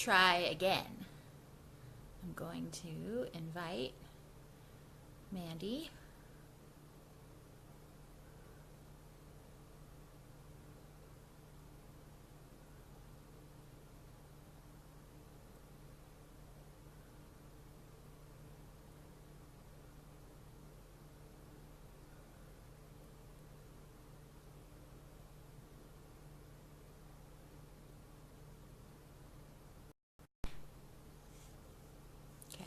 try again. I'm going to invite Mandy. Okay.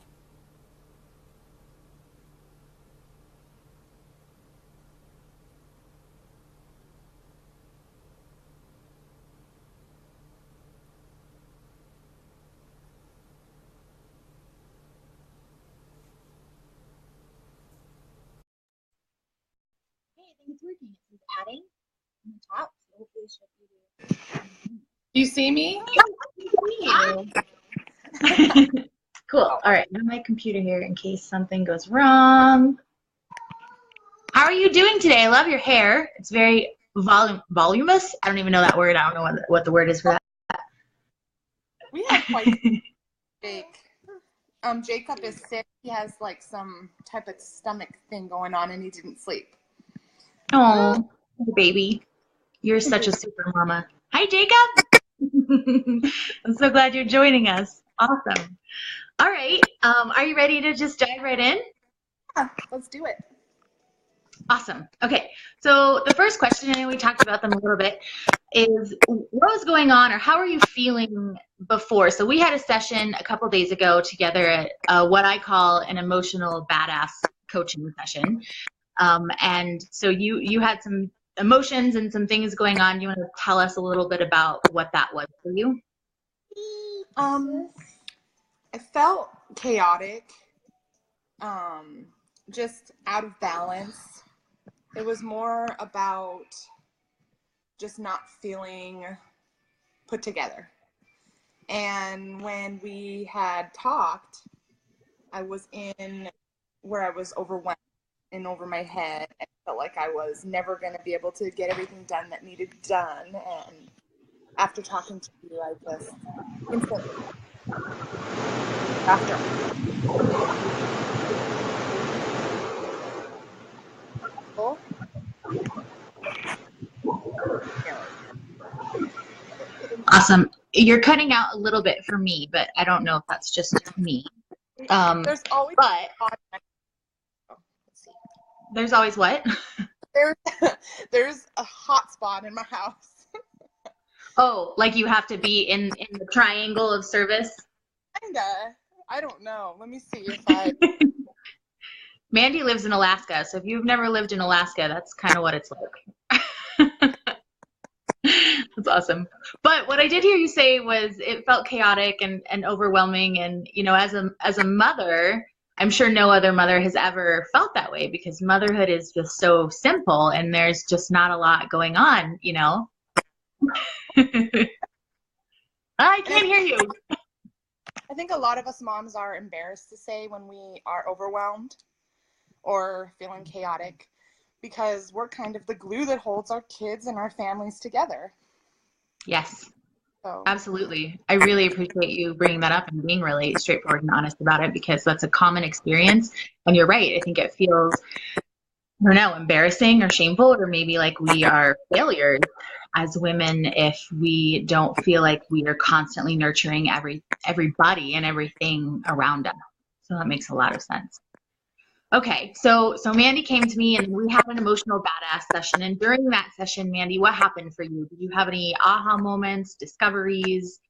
Hey, I think it's working. It says adding on the top, so hopefully it should be. You see me? Cool. All right, now my computer here in case something goes wrong. How are you doing today? I love your hair. It's very voluminous. I don't even know that word. I don't know what the word is for that. We have quite Jake. Jacob is sick. He has like some type of stomach thing going on and he didn't sleep. Oh, baby. You're such a super mama. Hi, Jacob. I'm so glad you're joining us. Awesome. All right. Are you ready to just dive right in? Yeah, let's do it. Awesome. Okay. So the first question, and we talked about them a little bit, is what was going on or how are you feeling before? So we had a session a couple days ago together at what I call an emotional badass coaching session. And so you had some emotions and some things going on. You want to tell us a little bit about what that was for you? I felt chaotic, just out of balance. It was more about just not feeling put together. And when we had talked, I was in where I was overwhelmed and over my head. I felt like I was never going to be able to get everything done that needed done. And after talking to you, I just instantly after. Awesome. You're cutting out a little bit for me, but I don't know if that's just me. There's always but there's always what? There's a hot spot in my house. Oh, like you have to be in the triangle of service? Kinda. I don't know. Let me see if I. Mandy lives in Alaska, so if you've never lived in Alaska, that's kind of what it's like. That's awesome. But what I did hear you say was it felt chaotic and overwhelming, and you know, as a mother, I'm sure no other mother has ever felt that way because motherhood is just so simple and there's just not a lot going on, you know. I can't hear you. I think a lot of us moms are embarrassed to say when we are overwhelmed or feeling chaotic because we're kind of the glue that holds our kids and our families together. Yes. So. Absolutely. I really appreciate you bringing that up and being really straightforward and honest about it because that's a common experience. And you're right. I think it feels, I don't know, embarrassing or shameful, or maybe like we are failures as women if we don't feel like we are constantly nurturing everybody and everything around us. So that makes a lot of sense. Okay, so Mandy came to me and we had an emotional badass session. And during that session, Mandy, what happened for you? Did you have any aha moments, discoveries,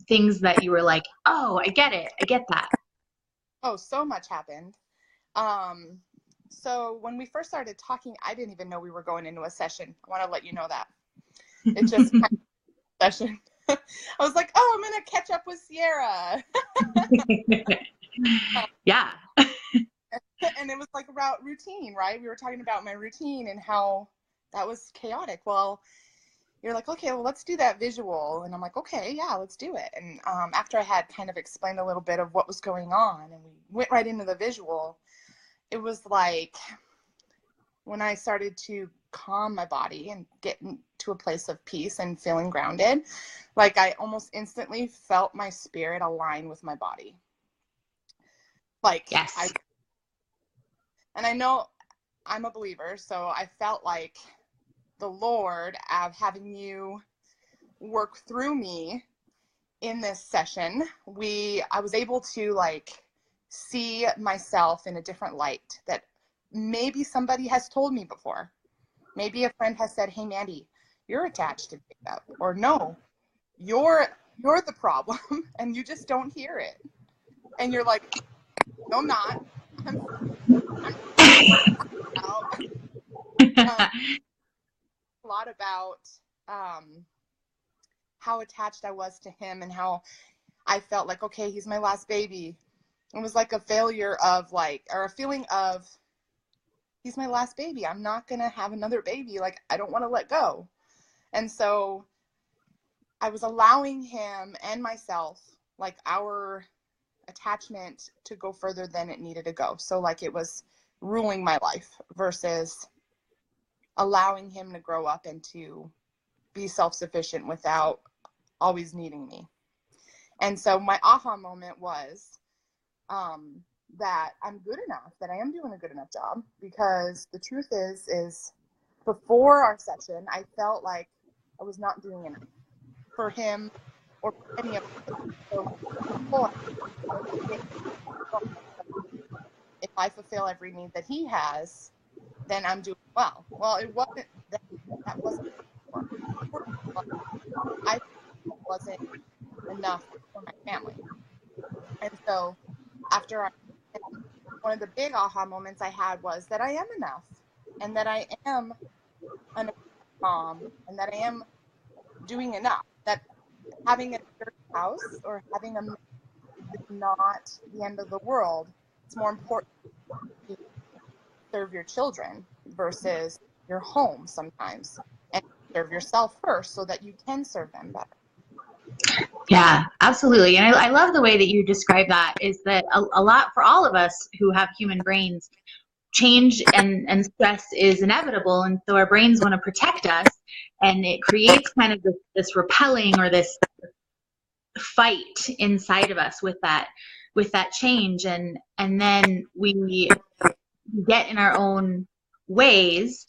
things that you were like, oh, I get it, I get that? Oh, so much happened. So when we first started talking, I didn't even know we were going into a session. I want to let you know that. It just kind of session. I was like, oh, I'm gonna catch up with Sierra. Yeah. And it was like about routine, right? We were talking about my routine and how that was chaotic. Well, you're like, okay, well, let's do that visual. And I'm like, okay, yeah, let's do it. And after I had kind of explained a little bit of what was going on and we went right into the visual, it was like when I started to calm my body and get to a place of peace and feeling grounded, like I almost instantly felt my spirit align with my body. Like, Yes. And I know I'm a believer, so I felt like the Lord, having you work through me in this session, I was able to like see myself in a different light that maybe somebody has told me before. Maybe a friend has said, "Hey, Mandy, you're attached to Jacob," or "No, you're the problem," and you just don't hear it. And you're like, "No, I'm not. I'm out." A lot about how attached I was to him and how I felt like, okay, he's my last baby. It was like a failure of like, or a feeling of, he's my last baby. I'm not going to have another baby. Like, I don't want to let go. And so I was allowing him and myself, like our attachment, to go further than it needed to go. So like it was ruling my life versus allowing him to grow up and to be self-sufficient without always needing me. And so my aha moment was that I'm good enough, that I am doing a good enough job, because the truth is before our session, I felt like I was not doing enough for him or for any of them. So before, if I fulfill every need that he has, then I'm doing well. Well, it wasn't that wasn't I wasn't enough for my family. And so after one of the big aha moments I had was that I am enough, and that I am a mom, and that I am doing enough, that having a house or having a is not the end of the world. It's more important to serve your children versus your home sometimes, and serve yourself first so that you can serve them better. Yeah, absolutely. And I love the way that you describe that, is that a lot for all of us who have human brains, change and stress is inevitable. And so our brains want to protect us, and it creates kind of this repelling or this fight inside of us with that change. And then we get in our own ways.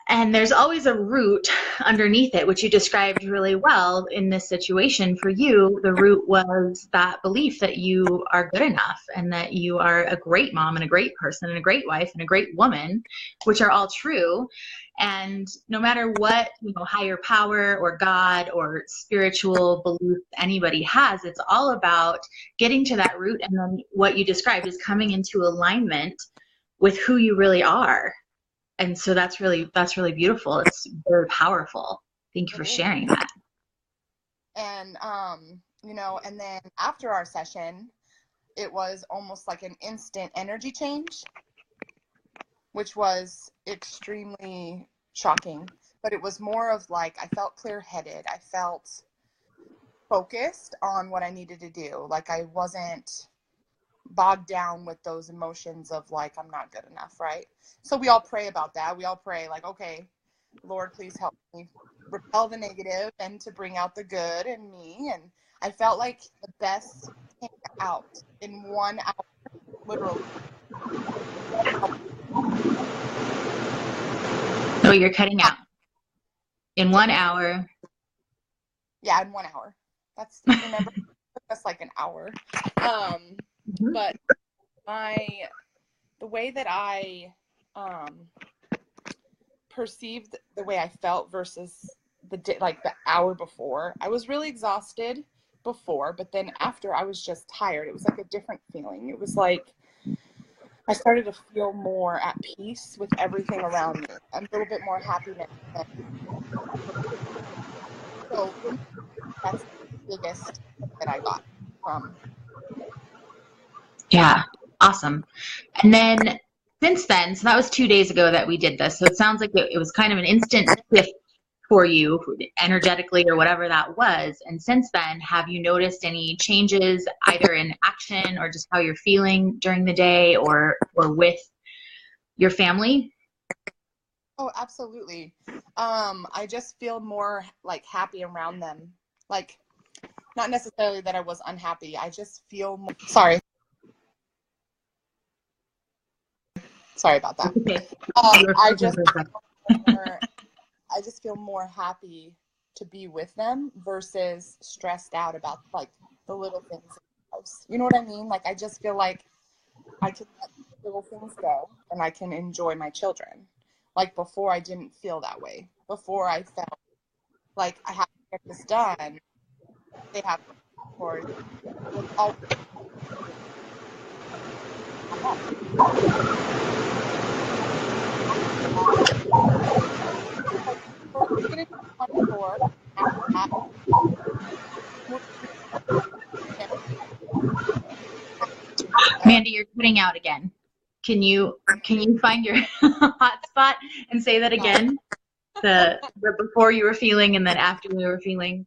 And there's always a root underneath it, which you described really well in this situation. For you, the root was that belief that you are good enough and that you are a great mom and a great person and a great wife and a great woman, which are all true. And no matter what, higher power or God or spiritual belief anybody has, it's all about getting to that root. And then what you described is coming into alignment with who you really are. And so that's really beautiful. It's very powerful. Thank you for sharing that. And, and then after our session, it was almost like an instant energy change, which was extremely shocking. But it was more of like, I felt clear-headed. I felt focused on what I needed to do. Like I wasn't bogged down with those emotions of like, I'm not good enough, right? So we all pray about that. We all pray like, okay, Lord, please help me repel the negative and to bring out the good in me. And I felt like the best came out in 1 hour, literally. Oh, you're cutting out. In 1 hour. Yeah, in 1 hour. Remember, it took us like an hour. But the way that I perceived the way I felt versus the hour before, I was really exhausted before, but then after I was just tired. It was like a different feeling. It was like I started to feel more at peace with everything around me. A little bit more happiness. So that's the biggest that I got from. Yeah, awesome. And then since then, so that was 2 days ago that we did this. So it sounds like it was kind of an instant shift for you energetically or whatever that was. And since then, have you noticed any changes either in action or just how you're feeling during the day or with your family? Oh, absolutely. I just feel more like happy around them. Like, not necessarily that I was unhappy. I just feel more, sorry about that. Okay. I just more, I just feel more happy to be with them versus stressed out about like the little things in the house. You know what I mean? Like, I just feel like I can let little things go and I can enjoy my children. Like, before, I didn't feel that way. Before, I felt like I have to get this done. They have to, or with all we get into the front door after that. Mandy, you're cutting out again. Can you find your hotspot and say that again? The before you were feeling and then after you were feeling.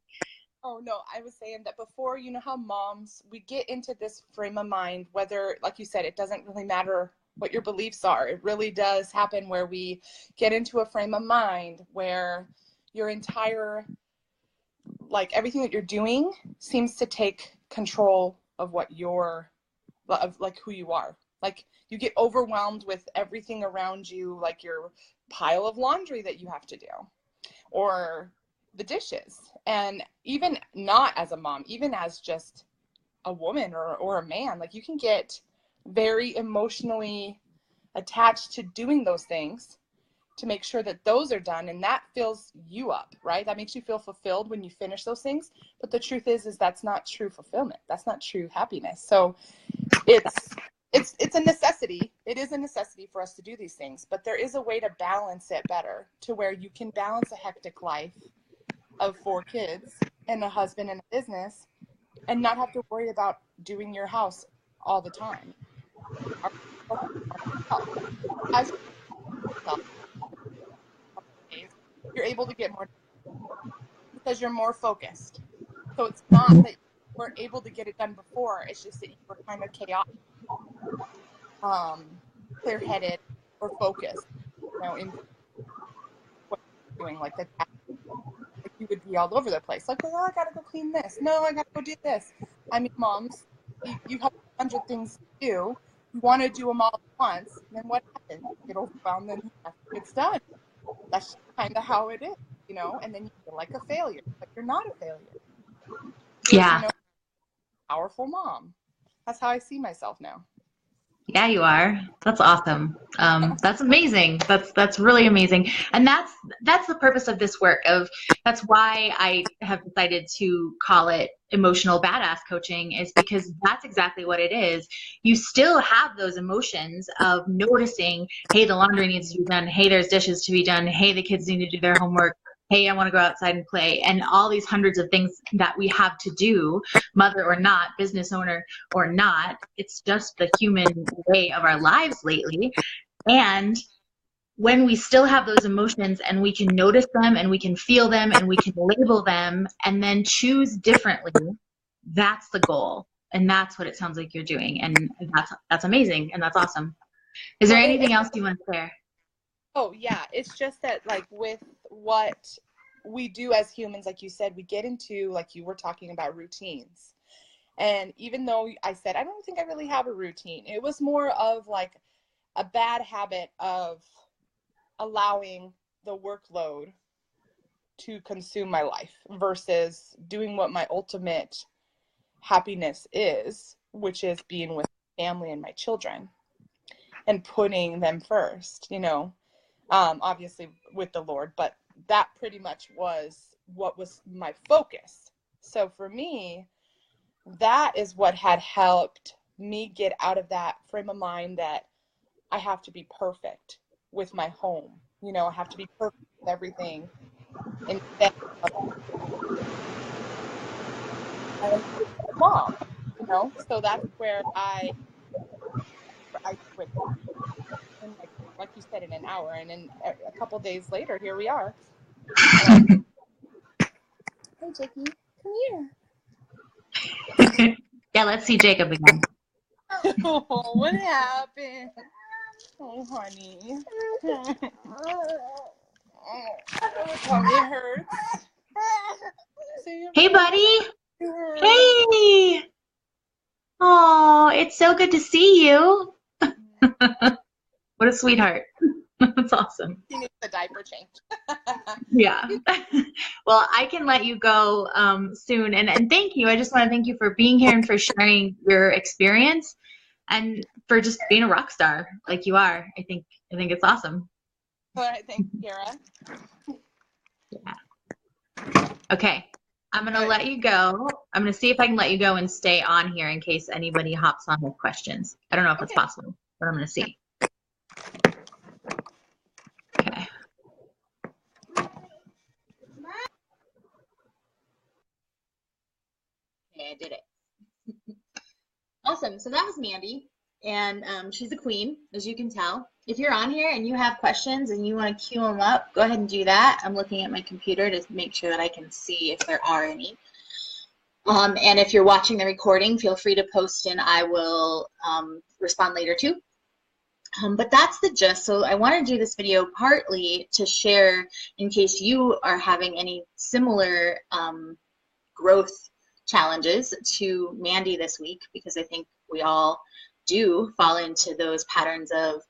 Oh no, I was saying that before, you know how moms, we get into this frame of mind, whether, like you said, it doesn't really matter what your beliefs are. It really does happen where we get into a frame of mind where your entire, like everything that you're doing seems to take control of what you're, of like who you are. Like, you get overwhelmed with everything around you, like your pile of laundry that you have to do, or the dishes. And even not as a mom, even as just a woman or a man, like, you can get very emotionally attached to doing those things to make sure that those are done, and that fills you up, right? That makes you feel fulfilled when you finish those things. But the truth is that's not true fulfillment. That's not true happiness. So it's a necessity. It is a necessity for us to do these things, but there is a way to balance it better, to where you can balance a hectic life of 4 kids and a husband and a business and not have to worry about doing your house all the time. As you're able to get more because you're more focused. So it's not that you weren't able to get it done before, it's just that you were kind of chaotic, clear-headed or focused, you know, in what you're doing. Like, that, like, you would be all over the place. Like, oh, I gotta go clean this. No, I gotta go do this. I mean, moms, you have 100 things to do. You want to do them all at once. And then what happens? You get overwhelmed and nothing gets done. That's kind of how it is, you know. And then you feel like a failure, but you're not a failure. Yeah. You know, powerful mom. That's how I see myself now. Yeah, you are. That's awesome. That's amazing. That's really amazing. And that's the purpose of this work. That's why I have decided to call it emotional badass coaching, is because that's exactly what it is. You still have those emotions of noticing, hey, the laundry needs to be done. Hey, there's dishes to be done. Hey, the kids need to do their homework. Hey, I want to go outside and play. And all these hundreds of things that we have to do, mother or not, business owner or not. It's just the human way of our lives lately. And when we still have those emotions and we can notice them and we can feel them and we can label them and then choose differently, that's the goal. And that's what it sounds like you're doing. And that's amazing. And that's awesome. Is there anything else you want to share? Oh, yeah. It's just that, like, with what we do as humans, like you said, we get into, like you were talking about, routines. And even though I said, I don't think I really have a routine, it was more of like a bad habit of allowing the workload to consume my life versus doing what my ultimate happiness is, which is being with my family and my children and putting them first, you know. Obviously with the Lord, but that pretty much was what was my focus. So for me, that is what had helped me get out of that frame of mind that I have to be perfect with my home. You know, I have to be perfect with everything. Instead of mom, you know, so that's where I quit. And like you said, in an hour, and then a couple days later, here we are. Hey, Jakey, come here. Yeah, let's see Jacob again. Oh, what happened? Oh, honey. My tummy hurts. Say Hey, bye buddy. to her. Hey. Oh, it's so good to see you. What a sweetheart. That's awesome. He needs a diaper change. Yeah. Well, I can let you go soon. And thank you. I just want to thank you for being here and for sharing your experience and for just being a rock star like you are. I think it's awesome. All right, thanks, Kara. Yeah. Okay. I'm going to let you go. I'm going to see if I can let you go and stay on here in case anybody hops on with questions. I don't know if it's possible, but I'm going to see. Okay. Okay, I did it. Awesome. So that was Mandy, and she's a queen, as you can tell. If you're on here and you have questions and you want to queue them up, go ahead and do that. I'm looking at my computer to make sure that I can see if there are any. And if you're watching the recording, feel free to post and I will respond later too. But that's the gist. So I want to do this video partly to share in case you are having any similar growth challenges to Mandy this week, because I think we all do fall into those patterns of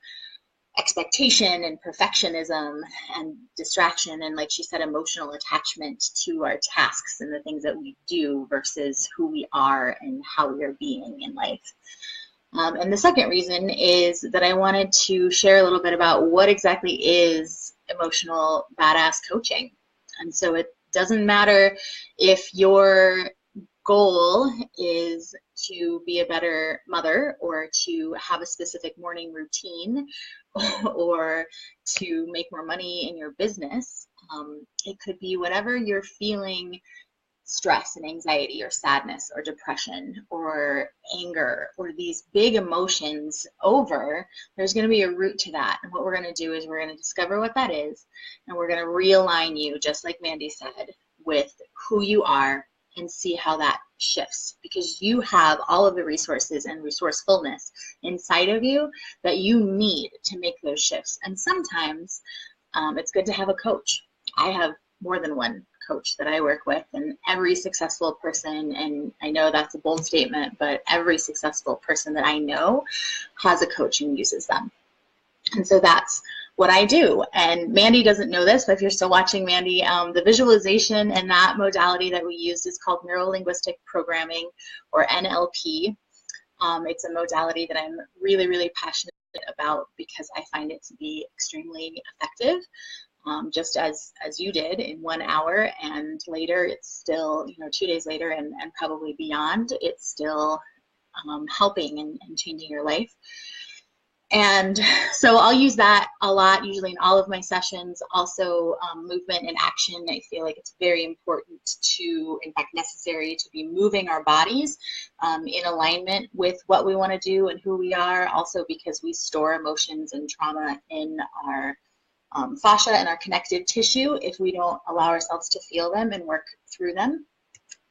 expectation and perfectionism and distraction and, like she said, emotional attachment to our tasks and the things that we do versus who we are and how we are being in life. And the second reason is that I wanted to share a little bit about what exactly is emotional badass coaching. And so it doesn't matter if your goal is to be a better mother or to have a specific morning routine or to make more money in your business. It could be whatever you're feeling stress and anxiety or sadness or depression or anger or these big emotions over, there's going to be a root to that. And what we're going to do is we're going to discover what that is, and we're going to realign you, just like Mandy said, with who you are and see how that shifts, because you have all of the resources and resourcefulness inside of you that you need to make those shifts. And sometimes it's good to have a coach. I have more than one coach that I work with, and every successful person, and I know that's a bold statement, but every successful person that I know has a coach and uses them. And so that's what I do. And Mandy doesn't know this, but if you're still watching, Mandy, the visualization and that modality that we use is called Neuro-Linguistic Programming, or NLP. It's a modality that I'm really, really passionate about because I find it to be extremely effective. Just as you did in 1 hour, and later it's still, 2 days later and probably beyond, it's still helping and changing your life. And so I'll use that a lot, usually in all of my sessions. Also, movement and action. I feel like it's very important to, in fact, necessary to be moving our bodies in alignment with what we want to do and who we are. Also, because we store emotions and trauma in our fascia and our connective tissue if we don't allow ourselves to feel them and work through them.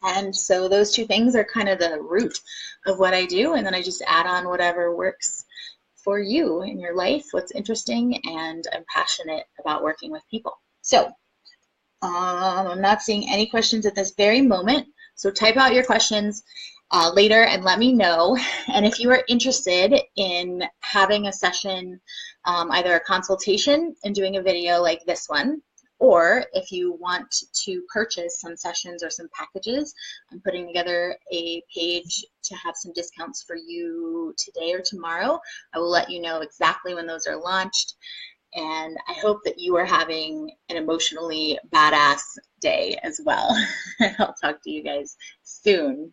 And so those two things are kind of the root of what I do, and then I just add on whatever works for you in your life, what's interesting, and I'm passionate about working with people. So I'm not seeing any questions at this very moment, so type out your questions later and let me know. And if you are interested in having a session, either a consultation and doing a video like this one, or if you want to purchase some sessions or some packages, I'm putting together a page to have some discounts for you today or tomorrow. I will let you know exactly when those are launched. And I hope that you are having an emotionally badass day as well. I'll talk to you guys soon.